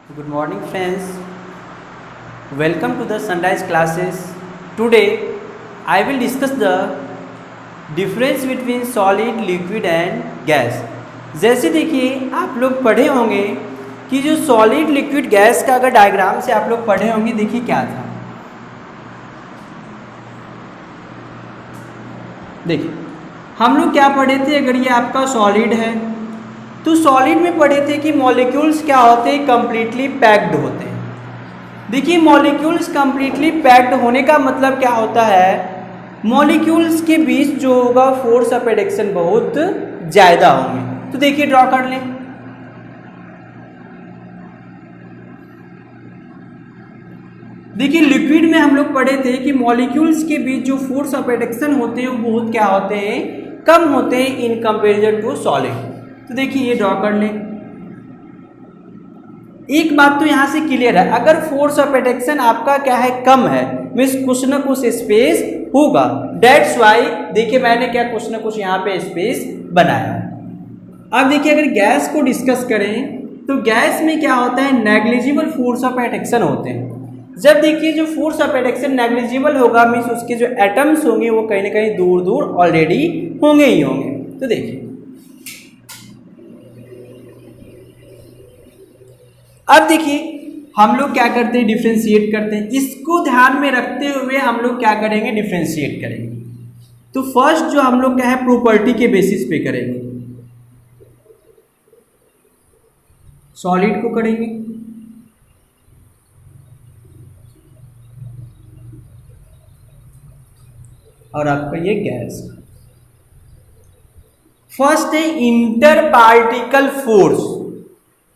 Good morning friends. Welcome to the Sunrise classes. Today I will discuss the difference between solid, liquid and gas. जैसे देखिए आप लोग पढ़े होंगे कि जो सॉलिड लिक्विड गैस का अगर डायग्राम से आप लोग पढ़े होंगे, देखिए क्या था। देखिए हम लोग क्या पढ़े थे, अगर ये आपका सॉलिड है तो सॉलिड में पढ़े थे कि मॉलिक्यूल्स क्या होते हैं, कंप्लीटली पैक्ड होते हैं। देखिए मॉलिक्यूल्स कंप्लीटली पैक्ड होने का मतलब क्या होता है, मॉलिक्यूल्स के बीच जो होगा फोर्स ऑफ एट्रैक्शन बहुत ज़्यादा होंगे। तो देखिए ड्रॉ कर लें। देखिए लिक्विड में हम लोग पढ़े थे कि मॉलिक्यूल्स के बीच जो फोर्स ऑफ एट्रैक्शन होते हैं वो बहुत क्या होते हैं, कम होते हैं इन कंपेरिजन टू सॉलिड। तो देखिए ये ड्रॉ कर लें। एक बात तो यहां से क्लियर है, अगर फोर्स ऑफ एट्रैक्शन आपका क्या है, कम है, मीन्स कुछ ना कुछ स्पेस होगा। दैट्स वाई देखिए मैंने क्या कुछ ना कुछ यहाँ पे स्पेस बनाया। अब देखिए अगर गैस को डिस्कस करें तो गैस में क्या होता है, नेग्लिजिबल फोर्स ऑफ एट्रैक्शन होते हैं। जब देखिए जो फोर्स ऑफ एट्रैक्शन नेग्लिजिबल होगा, मीन्स उसके जो एटम्स होंगे वो कहीं ना कहीं दूर दूर ऑलरेडी होंगे ही होंगे। तो देखिए अब देखिए हम लोग क्या करते हैं, डिफ्रेंशिएट करते हैं। इसको ध्यान में रखते हुए हम लोग क्या करेंगे, डिफ्रेंशिएट करेंगे। तो फर्स्ट जो हम लोग क्या है, प्रॉपर्टी के बेसिस पे करेंगे। सॉलिड को करेंगे, और आपका ये गैस। फर्स्ट है इंटर पार्टिकल फोर्स।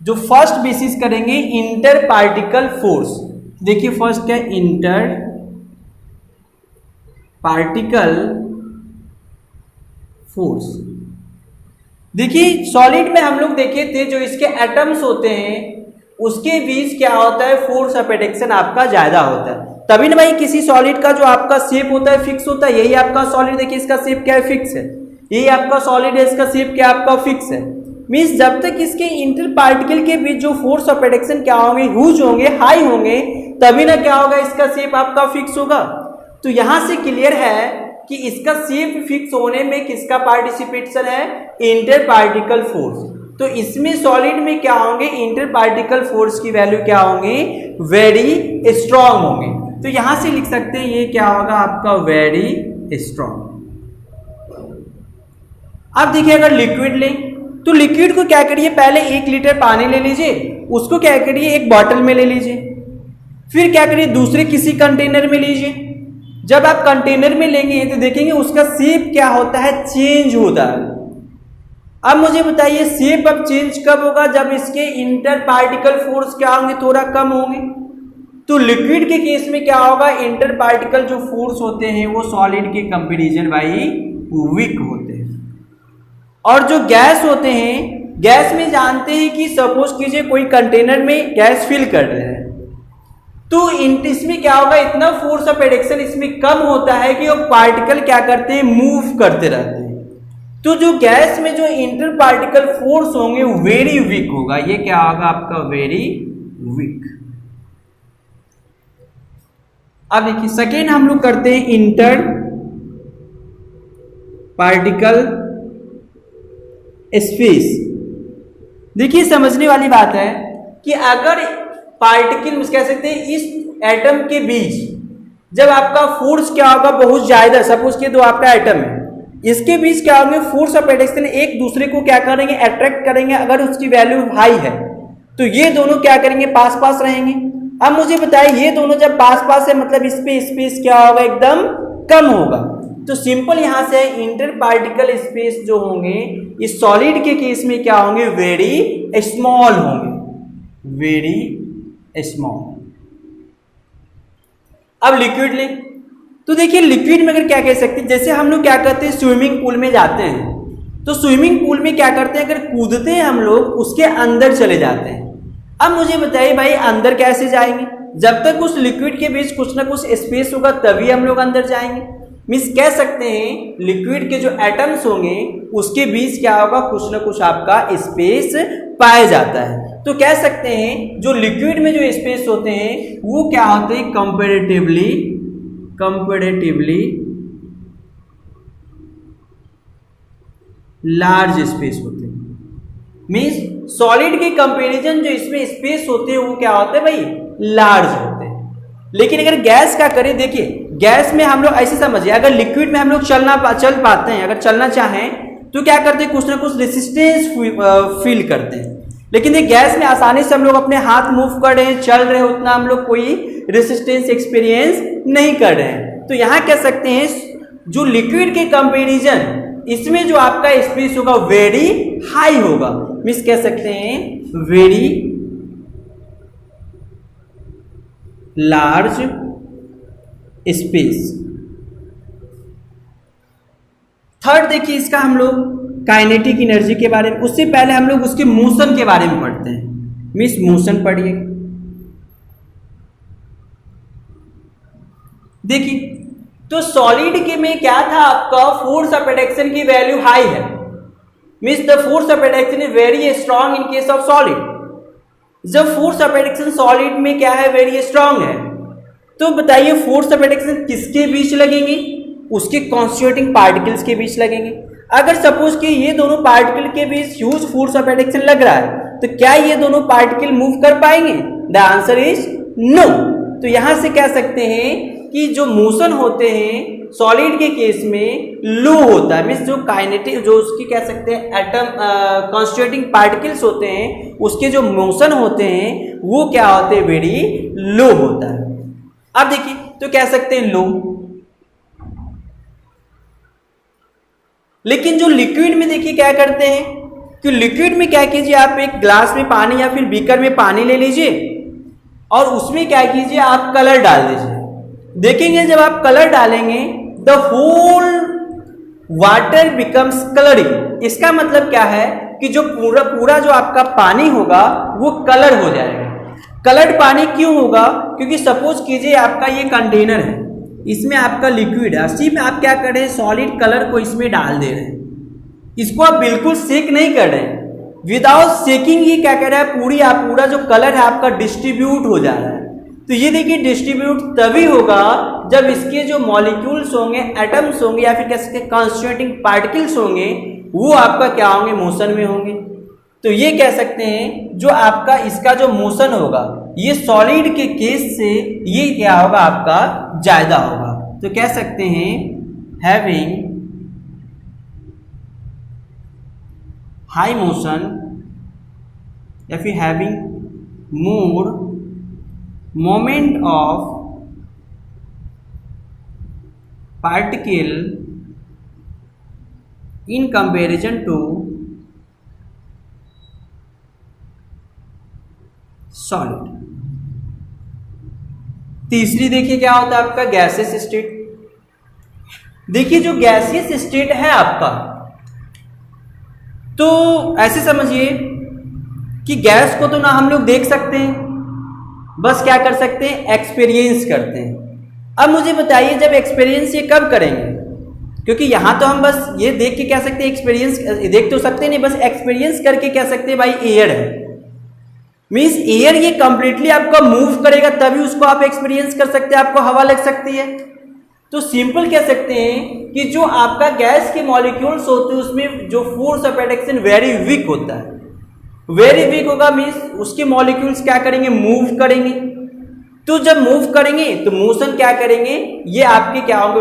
जो फर्स्ट बेसिस करेंगे इंटर पार्टिकल फोर्स। देखिए फर्स्ट क्या है, इंटर पार्टिकल फोर्स। देखिए सॉलिड में हम लोग देखे थे जो इसके एटम्स होते हैं उसके बीच क्या होता है, फोर्स ऑफ एट्रैक्शन आपका ज्यादा होता है। तभी ना भाई किसी सॉलिड का जो आपका शेप होता है फिक्स होता है। यही आपका सॉलिड, देखिए इसका शेप क्या है, फिक्स है। यही आपका सॉलिड है, इसका शेप क्या आपका फिक्स है। मीन्स जब तक इसके इंटर पार्टिकल के बीच जो फोर्स ऑफ एट्रैक्शन क्या होंगे, ह्यूज होंगे, हाई होंगे, तभी ना क्या होगा, इसका शेप आपका फिक्स होगा। तो यहां से क्लियर है कि इसका शेप फिक्स होने में किसका पार्टिसिपेशन है, इंटर पार्टिकल फोर्स। तो इसमें सॉलिड में क्या होंगे, इंटर पार्टिकल फोर्स की वैल्यू क्या होंगे, वेरी स्ट्रांग होंगे। तो यहां से लिख सकते हैं ये क्या होगा आपका, वेरी स्ट्रांग। अब देखिए अगर लिक्विड लें तो लिक्विड को क्या करिए, पहले 1 लीटर पानी ले लीजिए, उसको क्या करिए एक बॉटल में ले लीजिए, फिर क्या करिए दूसरे किसी कंटेनर में लीजिए। जब आप कंटेनर में लेंगे तो देखेंगे उसका शेप क्या होता है, चेंज होता है। अब मुझे बताइए शेप अब चेंज कब होगा, जब इसके इंटर पार्टिकल फोर्स क्या होंगे, थोड़ा कम होंगे। तो लिक्विड के केस में क्या होगा, इंटर पार्टिकल जो फोर्स होते हैं वो सॉलिड के कंपैरिजन भाई वीक होते हैं। और जो गैस होते हैं, गैस में जानते हैं कि सपोज कीजिए कोई कंटेनर में गैस फिल कर रहे हैं तो इसमें क्या होगा, इतना फोर्स ऑफ एट्रैक्शन इसमें कम होता है कि वो पार्टिकल क्या करते हैं, मूव करते रहते हैं। तो जो गैस में जो इंटर पार्टिकल फोर्स होंगे वेरी वीक होगा। ये क्या होगा आपका, वेरी वीक। अब देखिए सेकेंड हम लोग करते हैं इंटर पार्टिकल स्पेस। देखिए समझने वाली बात है कि अगर पार्टिकल कह सकते हैं इस एटम के बीच जब आपका फोर्स क्या होगा बहुत ज्यादा, सपोज कि दो आपका एटम है, इसके बीच क्या होंगे, फोर्स ऑफ एट्रैक्शन एक दूसरे को क्या करेंगे, अट्रैक्ट करेंगे। अगर उसकी वैल्यू हाई है तो ये दोनों क्या करेंगे, पास पास रहेंगे। अब मुझे बताइए ये दोनों जब पास पास है मतलब इस पे स्पेस क्या होगा, एकदम कम होगा। तो सिंपल यहां से इंटर पार्टिकल स्पेस जो होंगे इस सॉलिड के केस में क्या होंगे, वेरी स्मॉल होंगे, वेरी स्मॉल। अब लिक्विड लें तो देखिए लिक्विड में अगर क्या कह सकते हैं, जैसे हम लोग क्या करते हैं स्विमिंग पूल में जाते हैं तो स्विमिंग पूल में क्या करते हैं, अगर कूदते हैं हम लोग उसके अंदर चले जाते हैं। अब मुझे बताइए भाई अंदर कैसे जाएंगे, जब तक उस लिक्विड के बीच कुछ ना कुछ स्पेस होगा तभी हम लोग अंदर जाएंगे। मीन्स कह सकते हैं लिक्विड के जो एटम्स होंगे उसके बीच क्या होगा, कुछ ना कुछ आपका स्पेस पाया जाता है। तो कह सकते हैं जो लिक्विड में जो स्पेस होते हैं वो क्या होते हैं, कंपैरेटिवली लार्ज स्पेस होते हैं। मींस सॉलिड के कंपैरिजन जो इसमें स्पेस होते हैं वो क्या होते हैं भाई, लार्ज होते हैं। लेकिन अगर गैस का करें, देखिए गैस में हम लोग ऐसे समझिए, अगर लिक्विड में हम लोग चल पाते हैं, अगर चलना चाहें तो क्या करते हैं, कुछ ना कुछ रेसिस्टेंस फील करते हैं। लेकिन ये गैस में आसानी से हम लोग अपने हाथ मूव कर रहे हैं, चल रहे हैं, उतना हम लोग कोई रेसिस्टेंस एक्सपीरियंस नहीं कर रहे हैं। तो यहाँ कह सकते हैं जो लिक्विड के कंपैरिजन इसमें जो आपका स्पेस होगा वेरी हाई होगा, मींस कह सकते हैं वेरी लार्ज स्पेस। थर्ड देखिए इसका हम लोग काइनेटिक एनर्जी के बारे में, उससे पहले हम लोग उसके मोशन के बारे में पढ़ते हैं। मींस मोशन पढ़िए, देखिए तो सॉलिड के में क्या था आपका, फोर्स ऑफ एट्रैक्शन की वैल्यू हाई है, means the force of attraction is very strong in case of solid. जब फोर्स ऑफ एट्रैक्शन सॉलिड में क्या है, वेरी स्ट्रांग है, तो बताइए फोर्स ऑफ एट्रैक्शन किसके बीच लगेंगे, उसके कॉन्स्टिट्यूटिंग पार्टिकल्स के बीच लगेंगे। अगर सपोज कि ये दोनों पार्टिकल के बीच ह्यूज फोर्स ऑफ एट्रैक्शन लग रहा है तो क्या ये दोनों पार्टिकल मूव कर पाएंगे? The answer is no. तो यहां से कह सकते हैं कि जो मोशन होते हैं सॉलिड के केस में लो होता है, मीन्स जो काइनेटिक जो उसकी कह सकते हैं एटम कॉन्स्टिट्यूटिंग पार्टिकल्स होते हैं उसके जो मोशन होते हैं वो क्या होते हैं, वेरी लो होता है। अब देखिए तो कह सकते हैं लो। लेकिन जो लिक्विड में देखिए क्या करते हैं कि लिक्विड में क्या कीजिए, आप एक ग्लास में पानी या फिर बीकर में पानी ले लीजिए और उसमें क्या कीजिए, आप कलर डाल दीजिए। देखेंगे जब आप कलर डालेंगे the whole water becomes colouring. इसका मतलब क्या है कि जो पूरा जो आपका पानी होगा वो कलर हो जाएगा। कलर्ड पानी क्यों होगा? क्योंकि सपोज कीजिए आपका ये कंटेनर है, इसमें आपका लिक्विड है, उसी में आप क्या कर रहे हैं, सॉलिड कलर को इसमें डाल दे रहे हैं। इसको आप बिल्कुल सेक नहीं कर रहे हैं, विदाउट सेकिंग ही क्या कर रहा है, पूरा जो कलर है आपका डिस्ट्रीब्यूट हो जा रहा है। तो ये देखिए डिस्ट्रीब्यूट तभी होगा जब इसके जो मॉलिक्यूल्स होंगे, एटम्स होंगे या फिर कह सकते हैं कॉन्स्टिट्यूटिंग पार्टिकल्स होंगे, वो आपका क्या होंगे, मोशन में होंगे। तो ये कह सकते हैं जो आपका इसका जो मोशन होगा ये सॉलिड के केस से ये क्या होगा, आपका ज्यादा होगा। तो कह सकते हैं हैविंग हाई मोशन या फिर having more moment of particle in comparison to solid. तीसरी देखिए क्या होता है आपका गैसियस स्टेट। देखिए जो गैसियस स्टेट है आपका, तो ऐसे समझिए कि गैस को तो ना हम लोग देख सकते हैं, बस क्या कर सकते हैं, एक्सपीरियंस करते हैं। अब मुझे बताइए जब एक्सपीरियंस ये कब करेंगे, क्योंकि यहां तो हम बस ये देख के कह सकते हैं, एक्सपीरियंस देख तो सकते नहीं, बस एक्सपीरियंस करके कह सकते हैं भाई एयर है। मीन्स एयर ये कंप्लीटली आपका मूव करेगा तभी उसको आप एक्सपीरियंस कर सकते हैं, आपको हवा लग सकती है। तो सिंपल कह सकते हैं कि जो आपका गैस के मॉलिक्यूल्स होते हैं उसमें जो force of attraction very weak होता है, वेरी वीक होगा, मीन्स उसके मॉलिक्यूल्स क्या करेंगे, मूव करेंगे। तो जब मूव करेंगे तो मोशन क्या करेंगे, ये आपके क्या होंगे,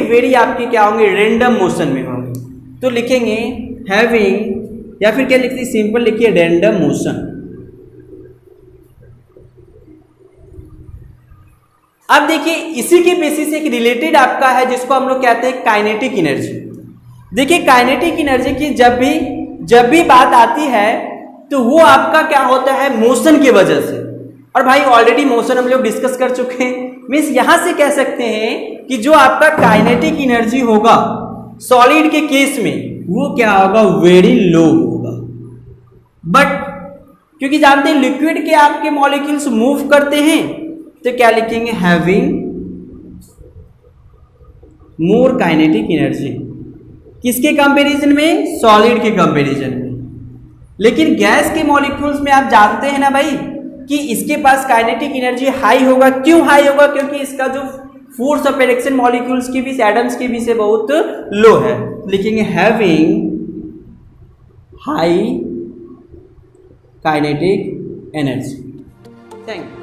वेरी आपके क्या होंगे, रैंडम मोशन में होंगे। तो लिखेंगे हैविंग या फिर क्या लिखते हैं, सिंपल लिखिए रैंडम मोशन। अब देखिए इसी के बेसिस एक रिलेटेड आपका है जिसको हम लोग कहते हैं काइनेटिक एनर्जी। देखिए काइनेटिक एनर्जी की जब भी बात आती है तो वो आपका क्या होता है, मोशन की वजह से। और भाई ऑलरेडी मोशन हम लोग डिस्कस कर चुके हैं, मीन्स यहां से कह सकते हैं कि जो आपका काइनेटिक एनर्जी होगा सॉलिड के केस में वो क्या होगा, वेरी लो होगा। बट क्योंकि जानते हैं लिक्विड के आपके मॉलिक्यूल्स मूव करते हैं तो क्या लिखेंगे, हैविंग मोर काइनेटिक एनर्जी। किसके कंपैरिजन में, सॉलिड के कंपैरिजन में। लेकिन गैस के मॉलिक्यूल्स में आप जानते हैं ना भाई कि इसके पास काइनेटिक एनर्जी हाई होगा। क्यों हाई होगा? क्योंकि इसका जो फोर्स ऑफ एट्रैक्शन मॉलिक्यूल्स के बीच, एटम्स के बीच से बहुत लो है। लिखेंगे having high kinetic energy. Thank you.